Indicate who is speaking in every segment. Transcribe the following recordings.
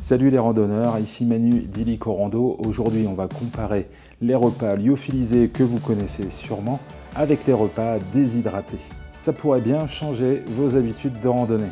Speaker 1: Salut les randonneurs, ici Manu d'Illico Rando. Aujourd'hui, on va comparer les repas lyophilisés que vous connaissez sûrement avec les repas déshydratés. Ça pourrait bien changer vos habitudes de randonnée.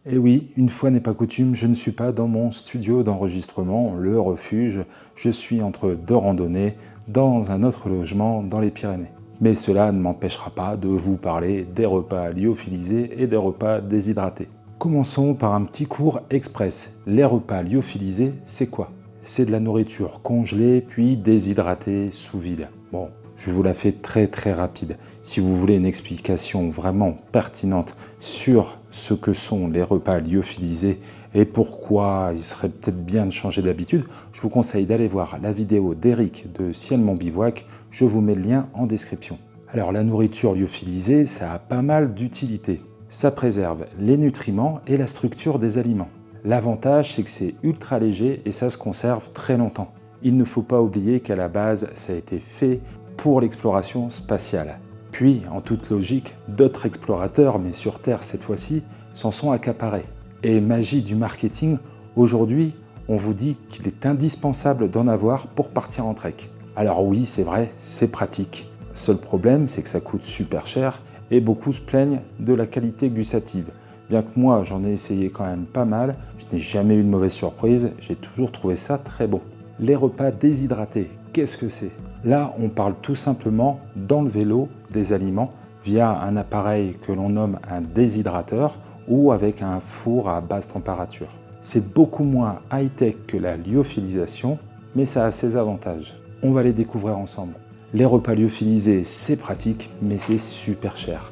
Speaker 1: Et oui, une fois n'est pas coutume, je ne suis pas dans mon studio d'enregistrement, le refuge. Je suis entre deux randonnées, dans un autre logement dans les Pyrénées. Mais cela ne m'empêchera pas de vous parler des repas lyophilisés et des repas déshydratés. Commençons par un petit cours express. Les repas lyophilisés, c'est quoi? C'est de la nourriture congelée puis déshydratée sous vide. Bon, je vous la fais très rapide. Si vous voulez une explication vraiment pertinente sur ce que sont les repas lyophilisés et pourquoi il serait peut-être bien de changer d'habitude, je vous conseille d'aller voir la vidéo d'Eric de Ciel Mon Bivouac. Je vous mets le lien en description. Alors la nourriture lyophilisée, ça a pas mal d'utilité. Ça préserve les nutriments et la structure des aliments. L'avantage, c'est que c'est ultra léger et ça se conserve très longtemps. Il ne faut pas oublier qu'à la base, ça a été fait pour l'exploration spatiale. Puis, en toute logique, d'autres explorateurs, mais sur Terre cette fois-ci, s'en sont accaparés. Et magie du marketing, aujourd'hui, on vous dit qu'il est indispensable d'en avoir pour partir en trek. Alors oui, c'est vrai, c'est pratique. Seul problème, c'est que ça coûte super cher et beaucoup se plaignent de la qualité gustative. Bien que moi, j'en ai essayé quand même pas mal, je n'ai jamais eu de mauvaise surprise, j'ai toujours trouvé ça très bon. Les repas déshydratés, qu'est-ce que c'est? Là, on parle tout simplement d'enlever l'eau des aliments via un appareil que l'on nomme un déshydrateur ou avec un four à basse température. C'est beaucoup moins high-tech que la lyophilisation, mais ça a ses avantages. On va les découvrir ensemble. Les repas lyophilisés, c'est pratique, mais c'est super cher.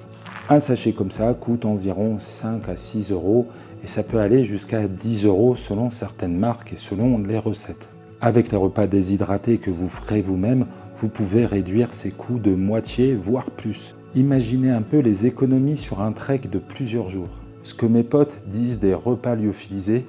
Speaker 1: Un sachet comme ça coûte environ 5 à 6 euros et ça peut aller jusqu'à 10 euros selon certaines marques et selon les recettes. Avec les repas déshydratés que vous ferez vous-même, vous pouvez réduire ces coûts de moitié, voire plus. Imaginez un peu les économies sur un trek de plusieurs jours. Ce que mes potes disent des repas lyophilisés,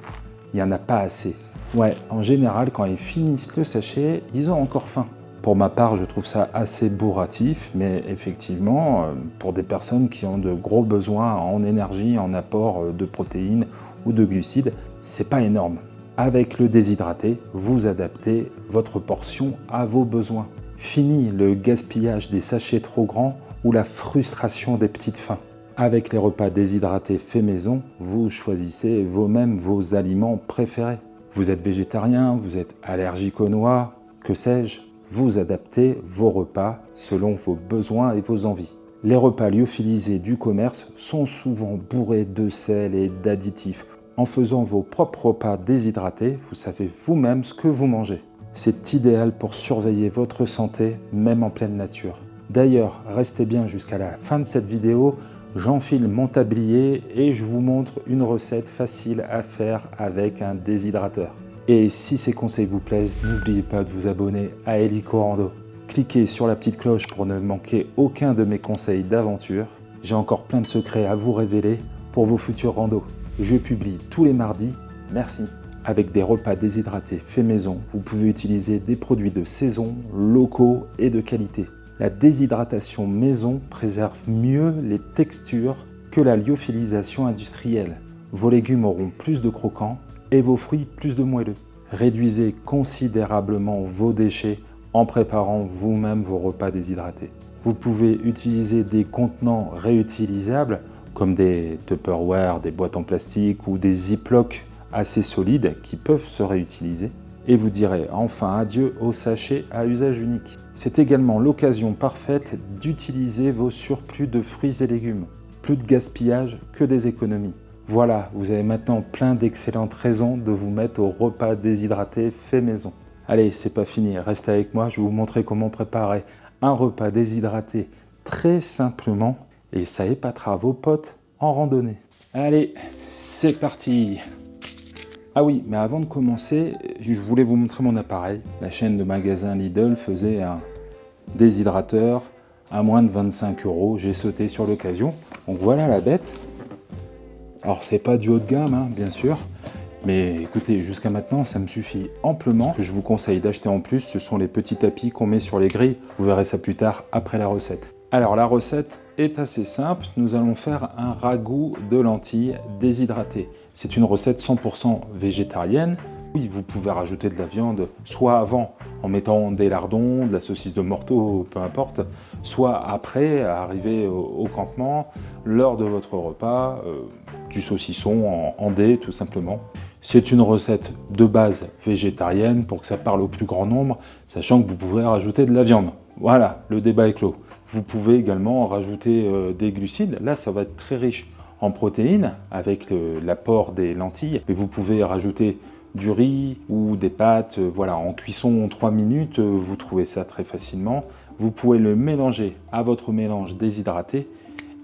Speaker 1: il n'y en a pas assez. Ouais, en général, quand ils finissent le sachet, ils ont encore faim. Pour ma part, je trouve ça assez bourratif, mais effectivement, pour des personnes qui ont de gros besoins en énergie, en apport de protéines ou de glucides, c'est pas énorme. Avec le déshydraté, vous adaptez votre portion à vos besoins. Fini le gaspillage des sachets trop grands ou la frustration des petites faims. Avec les repas déshydratés faits maison, vous choisissez vous-même vos aliments préférés. Vous êtes végétarien, vous êtes allergique aux noix, que sais-je, vous adaptez vos repas selon vos besoins et vos envies. Les repas lyophilisés du commerce sont souvent bourrés de sel et d'additifs. En faisant vos propres repas déshydratés, vous savez vous-même ce que vous mangez. C'est idéal pour surveiller votre santé, même en pleine nature. D'ailleurs, restez bien jusqu'à la fin de cette vidéo, j'enfile mon tablier et je vous montre une recette facile à faire avec un déshydrateur. Et si ces conseils vous plaisent, n'oubliez pas de vous abonner à Illico Rando. Cliquez sur la petite cloche pour ne manquer aucun de mes conseils d'aventure. J'ai encore plein de secrets à vous révéler pour vos futurs randos. Je publie tous les mardis, merci. Avec des repas déshydratés faits maison, vous pouvez utiliser des produits de saison, locaux et de qualité. La déshydratation maison préserve mieux les textures que la lyophilisation industrielle. Vos légumes auront plus de croquants et vos fruits plus de moelleux. Réduisez considérablement vos déchets en préparant vous-même vos repas déshydratés. Vous pouvez utiliser des contenants réutilisables comme des Tupperware, des boîtes en plastique ou des Ziploc assez solides qui peuvent se réutiliser. Et vous direz enfin adieu aux sachets à usage unique. C'est également l'occasion parfaite d'utiliser vos surplus de fruits et légumes. Plus de gaspillage que des économies. Voilà, vous avez maintenant plein d'excellentes raisons de vous mettre au repas déshydraté fait maison. Allez, c'est pas fini, restez avec moi, je vais vous montrer comment préparer un repas déshydraté très simplement et ça épatera vos potes en randonnée. Allez, c'est parti! Ah oui, mais avant de commencer, je voulais vous montrer mon appareil. La chaîne de magasins Lidl faisait un déshydrateur à moins de 25 euros. J'ai sauté sur l'occasion. Donc voilà la bête. Alors c'est pas du haut de gamme, hein, bien sûr. Mais écoutez, jusqu'à maintenant, ça me suffit amplement. Ce que je vous conseille d'acheter en plus, ce sont les petits tapis qu'on met sur les grilles. Vous verrez ça plus tard, après la recette. Alors la recette est assez simple, nous allons faire un ragoût de lentilles déshydratées. C'est une recette 100% végétarienne. Oui, vous pouvez rajouter de la viande, soit avant, en mettant des lardons, de la saucisse de morteau, peu importe, soit après, arrivé au campement, lors de votre repas, du saucisson en dés, tout simplement. C'est une recette de base végétarienne pour que ça parle au plus grand nombre, sachant que vous pouvez rajouter de la viande. Voilà, le débat est clos. Vous pouvez également rajouter des glucides. Là, ça va être très riche en protéines avec l'apport des lentilles. Mais vous pouvez rajouter du riz ou des pâtes. Voilà, en cuisson 3 minutes, vous trouvez ça très facilement. Vous pouvez le mélanger à votre mélange déshydraté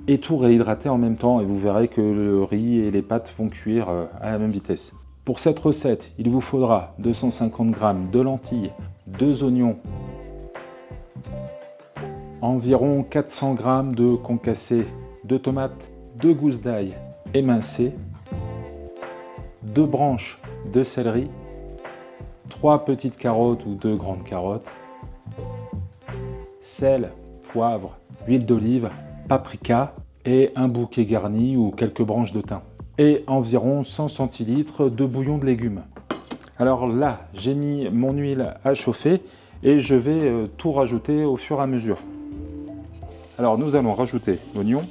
Speaker 1: et tout réhydrater en même temps. Et vous verrez que le riz et les pâtes vont cuire à la même vitesse. Pour cette recette, il vous faudra 250 g de lentilles, 2 oignons, environ 400 g de concassé de tomates, 2 gousses d'ail émincées, 2 branches de céleri, 3 petites carottes ou 2 grandes carottes, sel, poivre, huile d'olive, paprika et un bouquet garni ou quelques branches de thym. Et environ 100 centilitres de bouillon de légumes. Alors là, j'ai mis mon huile à chauffer et je vais tout rajouter au fur et à mesure. Alors nous allons rajouter l'oignon,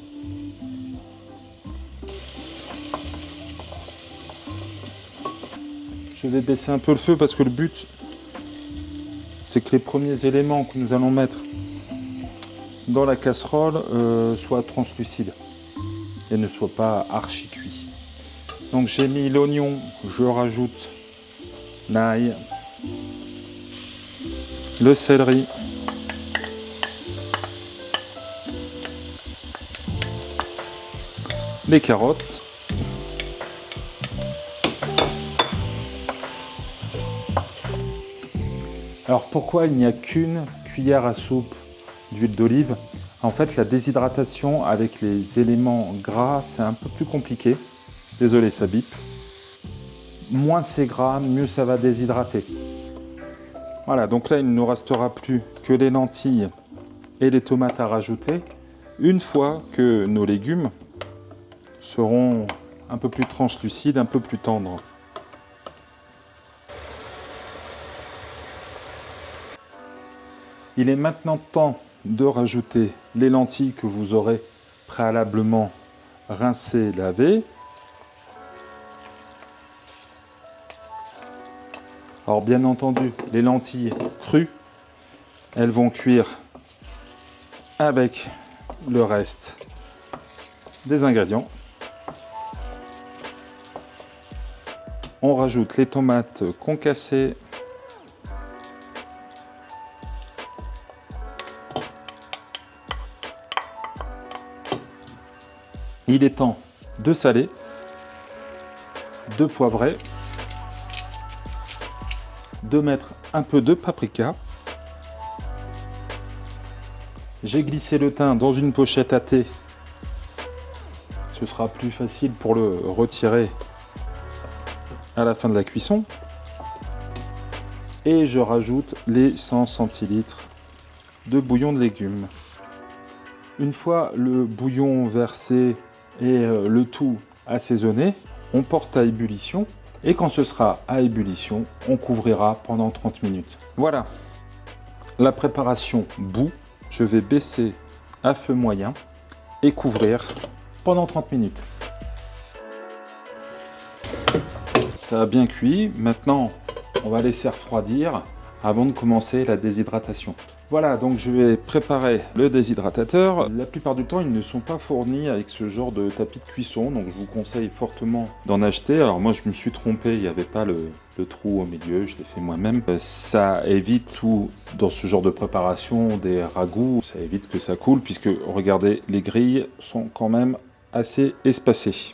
Speaker 1: je vais baisser un peu le feu parce que le but c'est que les premiers éléments que nous allons mettre dans la casserole soient translucides et ne soient pas archi cuits. Donc j'ai mis l'oignon, je rajoute l'ail, le céleri, les carottes, alors pourquoi il n'y a qu'une cuillère à soupe d'huile d'olive? En fait, la déshydratation avec les éléments gras, c'est un peu plus compliqué. Désolé, ça bip. Moins c'est gras, mieux ça va déshydrater. Voilà, donc là, il ne nous restera plus que les lentilles et les tomates à rajouter. Une fois que nos légumes seront un peu plus translucides, un peu plus tendres. Il est maintenant temps de rajouter les lentilles que vous aurez préalablement rincées, lavées. Alors bien entendu, les lentilles crues, elles vont cuire avec le reste des ingrédients. On rajoute les tomates concassées, il est temps de saler, de poivrer, de mettre un peu de paprika. J'ai glissé le thym dans une pochette à thé. Ce sera plus facile pour le retirer à la fin de la cuisson. Et je rajoute les 100 centilitres de bouillon de légumes. Une fois le bouillon versé et le tout assaisonné, on porte à ébullition. Et quand ce sera à ébullition, on couvrira pendant 30 minutes. Voilà, la préparation bout. Je vais baisser à feu moyen et couvrir pendant 30 minutes. Ça a bien cuit. Maintenant, on va laisser refroidir avant de commencer la déshydratation. Voilà, donc je vais préparer le déshydratateur. La plupart du temps, ils ne sont pas fournis avec ce genre de tapis de cuisson, donc je vous conseille fortement d'en acheter. Alors moi, je me suis trompé, il n'y avait pas le trou au milieu, je l'ai fait moi-même. Ça évite tout, dans ce genre de préparation, des ragoûts, ça évite que ça coule, puisque, regardez, les grilles sont quand même assez espacées.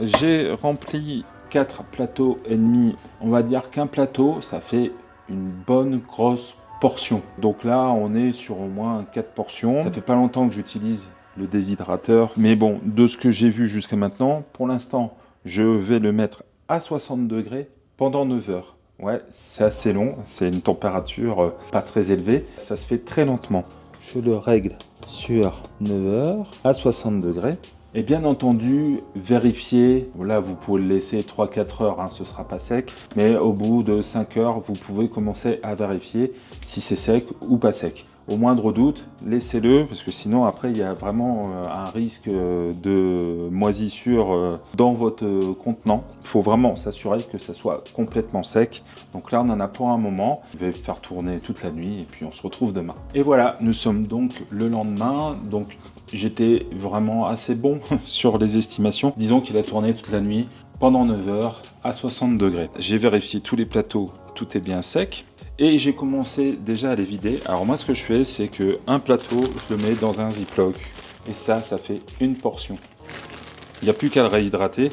Speaker 1: J'ai rempli 4 plateaux et demi. On va dire qu'un plateau, ça fait une bonne grosse portion. Donc là, on est sur au moins 4 portions. Ça fait pas longtemps que j'utilise le déshydrateur. Mais bon, de ce que j'ai vu jusqu'à maintenant, pour l'instant, je vais le mettre à 60 degrés pendant 9 heures. Ouais, c'est assez long, c'est une température pas très élevée, ça se fait très lentement. Je le règle sur 9 heures à 60 degrés. Et bien entendu, vérifiez, là vous pouvez le laisser 3-4 heures, hein, ce ne sera pas sec, mais au bout de 5 heures, vous pouvez commencer à vérifier si c'est sec ou pas sec. Au moindre doute, laissez-le, parce que sinon après il y a vraiment un risque de moisissure dans votre contenant. Il faut vraiment s'assurer que ça soit complètement sec. Donc là on en a pour un moment, je vais faire tourner toute la nuit et puis on se retrouve demain. Et voilà, nous sommes donc le lendemain, donc j'étais vraiment assez bon sur les estimations. Disons qu'il a tourné toute la nuit pendant 9 heures à 60 degrés. J'ai vérifié tous les plateaux, tout est bien sec. Et j'ai commencé déjà à les vider. Alors moi ce que je fais, c'est que un plateau, je le mets dans un ziploc. Et ça fait une portion. Il n'y a plus qu'à le réhydrater.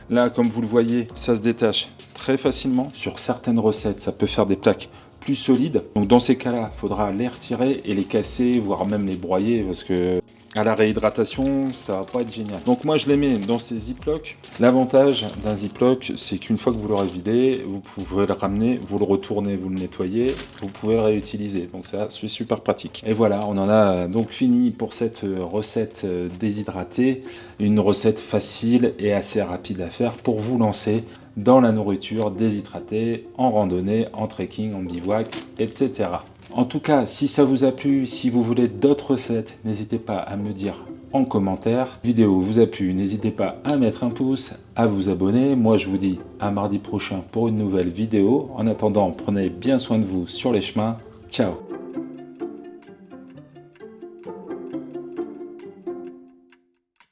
Speaker 1: Là, comme vous le voyez, ça se détache très facilement. Sur certaines recettes, ça peut faire des plaques plus solides. Donc dans ces cas-là, il faudra les retirer et les casser, voire même les broyer, parce que à la réhydratation, ça va pas être génial. Donc moi, je les mets dans ces ziplocs. L'avantage d'un ziploc, c'est qu'une fois que vous l'aurez vidé, vous pouvez le ramener, vous le retournez, vous le nettoyez, vous pouvez le réutiliser. Donc ça, c'est super pratique. Et voilà, on en a donc fini pour cette recette déshydratée. Une recette facile et assez rapide à faire pour vous lancer dans la nourriture déshydratée, en randonnée, en trekking, en bivouac, etc. En tout cas, si ça vous a plu, si vous voulez d'autres recettes, n'hésitez pas à me dire en commentaire. La vidéo vous a plu, n'hésitez pas à mettre un pouce, à vous abonner. Moi, je vous dis à mardi prochain pour une nouvelle vidéo. En attendant, prenez bien soin de vous sur les chemins. Ciao!